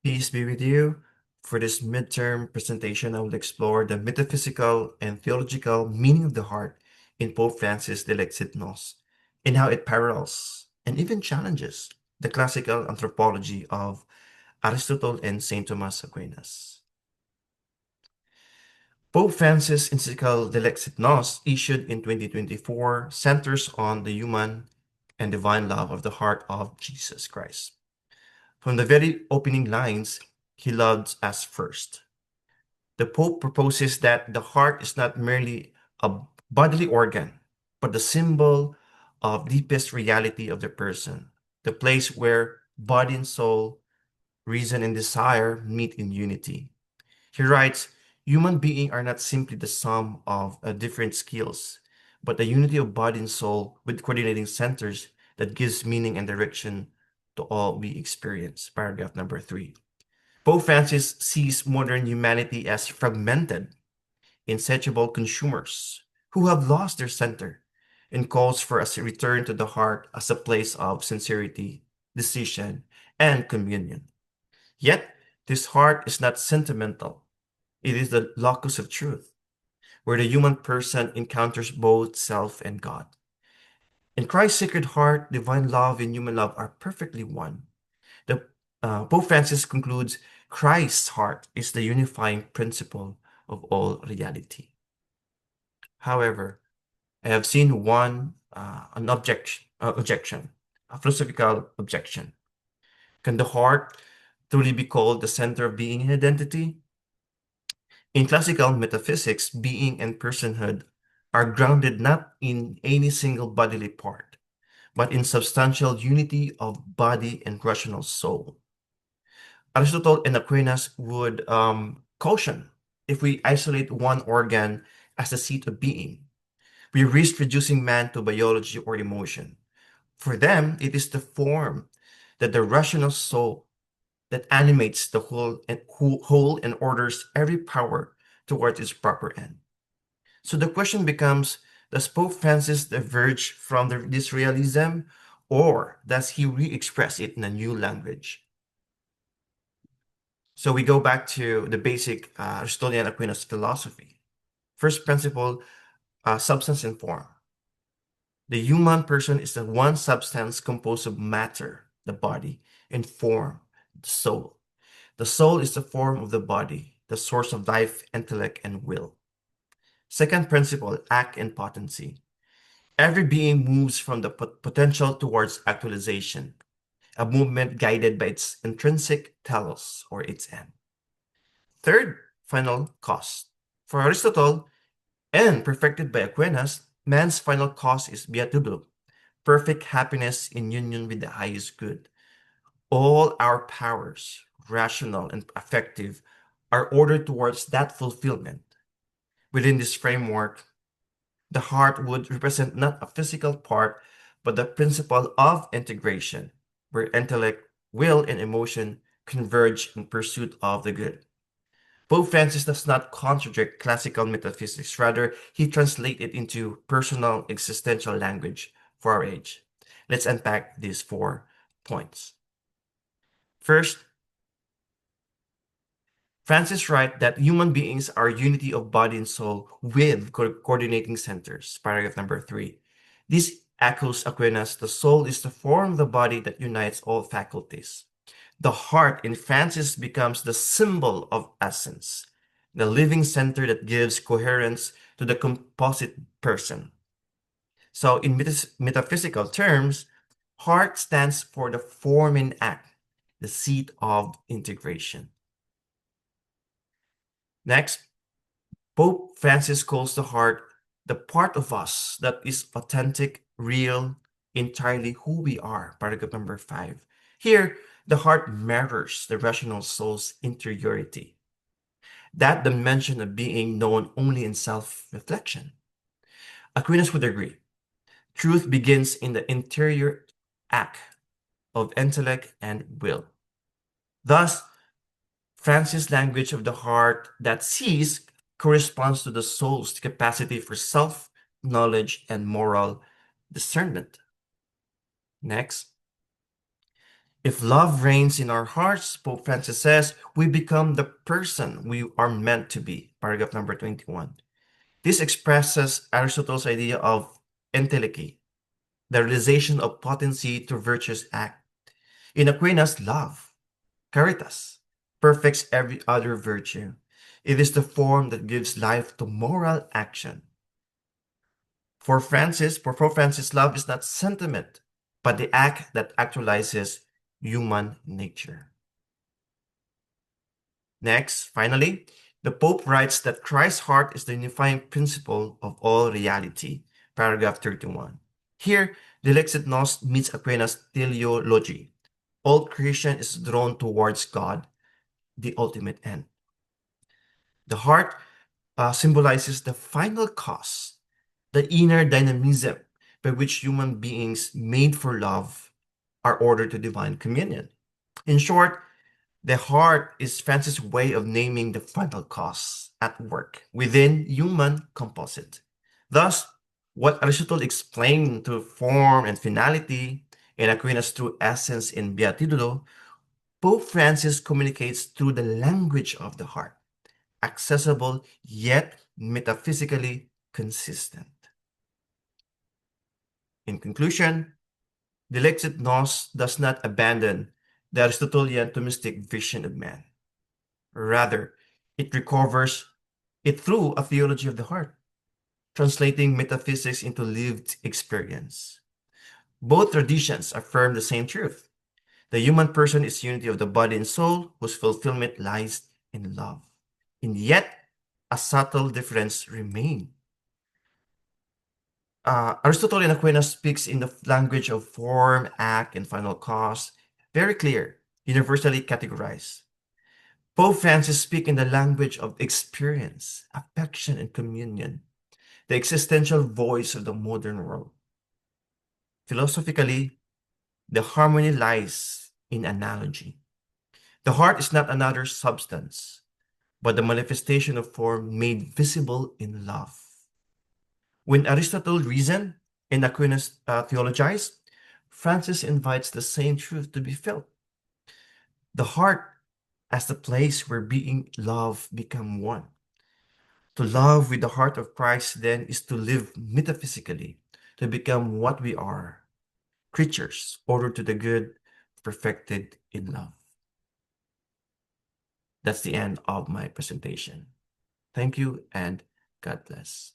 Peace be with you. For this midterm presentation, I will explore the metaphysical and theological meaning of the heart in Pope Francis Dilexit and how it parallels and even challenges the classical anthropology of Aristotle and St. Thomas Aquinas. Pope Francis' encyclical Dilexit issued in 2024, centers on the human and divine love of the heart of Jesus Christ. From the very opening lines, he loved us first. The Pope proposes that the heart is not merely a bodily organ, but the symbol of deepest reality of the person, the place where body and soul, reason and desire meet in unity. He writes, human beings are not simply the sum of different skills, but the unity of body and soul with coordinating centers that gives meaning and direction to all we experience. Paragraph number 3. Pope Francis sees modern humanity as fragmented, insatiable consumers who have lost their center and calls for us to return to the heart as a place of sincerity, decision, and communion. Yet, this heart is not sentimental. It is the locus of truth, where the human person encounters both self and God. In Christ's Sacred Heart, divine love and human love are perfectly one. The Pope Francis concludes, Christ's heart is the unifying principle of all reality. However, I have seen an objection, a philosophical objection. Can the heart truly be called the center of being and identity? In classical metaphysics, being and personhood are grounded not in any single bodily part, but in substantial unity of body and rational soul. Aristotle and Aquinas would caution if we isolate one organ as the seat of being, we risk reducing man to biology or emotion. For them, it is the form that the rational soul that animates the whole and orders every power towards its proper end. So the question becomes, does Pope Francis diverge from this realism, or does he re-express it in a new language? So we go back to the basic Aristotelian-Aquinas philosophy. First principle, substance and form. The human person is the one substance composed of matter, the body, and form, the soul. The soul is the form of the body, the source of life, intellect, and will. Second principle, act and potency. Every being moves from the potential towards actualization, a movement guided by its intrinsic telos, or its end. Third, final cause. For Aristotle, and perfected by Aquinas, man's final cause is beatitude, perfect happiness in union with the highest good. All our powers, rational and affective, are ordered towards that fulfillment. Within this framework, the heart would represent not a physical part, but the principle of integration, where intellect, will, and emotion converge in pursuit of the good. Pope Francis does not contradict classical metaphysics, rather, he translates it into personal existential language for our age. Let's unpack these 4 points. First, Francis writes that human beings are unity of body and soul with coordinating centers, paragraph number 3. This echoes Aquinas, the soul is the form of the body that unites all faculties. The heart in Francis becomes the symbol of essence, the living center that gives coherence to the composite person. So in metaphysical terms, heart stands for the form and act, the seat of integration. Next, Pope Francis calls the heart the part of us that is authentic, real, entirely who we are, paragraph number 5. Here, the heart mirrors the rational soul's interiority, that dimension of being known only in self-reflection. Aquinas would agree. Truth begins in the interior act of intellect and will. Thus, Francis' language of the heart that sees corresponds to the soul's capacity for self-knowledge and moral discernment. Next, If love reigns in our hearts, Pope Francis says, we become the person we are meant to be. Paragraph number 21. This expresses Aristotle's idea of entelechy, the realization of potency to virtuous act. In Aquinas, love, caritas, perfects every other virtue. It is the form that gives life to moral action. For Pope Francis, love is not sentiment, but the act that actualizes human nature. Next, finally, the Pope writes that Christ's heart is the unifying principle of all reality. Paragraph 31. Here, Dilexit Nos meets Aquinas' teleology. All creation is drawn towards God, the ultimate end. The heart symbolizes the final cause, the inner dynamism by which human beings made for love are ordered to divine communion. In short, the heart is Francis' way of naming the final cause at work within human composite. Thus, what Aristotle explained through form and finality, and Aquinas through essence and beatitudo, Pope Francis communicates through the language of the heart, accessible yet metaphysically consistent. In conclusion, Dilexit Nos does not abandon the Aristotelian Thomistic vision of man. Rather, it recovers it through a theology of the heart, translating metaphysics into lived experience. Both traditions affirm the same truth. The human person is unity of the body and soul, whose fulfillment lies in love. And yet, a subtle difference remains. Aristotle-Aquinas speaks in the language of form, act, and final cause, very clear, universally categorized. Pope Francis speaks in the language of experience, affection, and communion, the existential voice of the modern world. Philosophically, the harmony lies in analogy. The heart is not another substance, but the manifestation of form made visible in love. When Aristotle reasoned and Aquinas theologized, Francis invites the same truth to be felt. The heart as the place where being love become one. To love with the heart of Christ then is to live metaphysically, to become what we are, creatures ordered to the good, perfected in love. That's the end of my presentation. Thank you and God bless.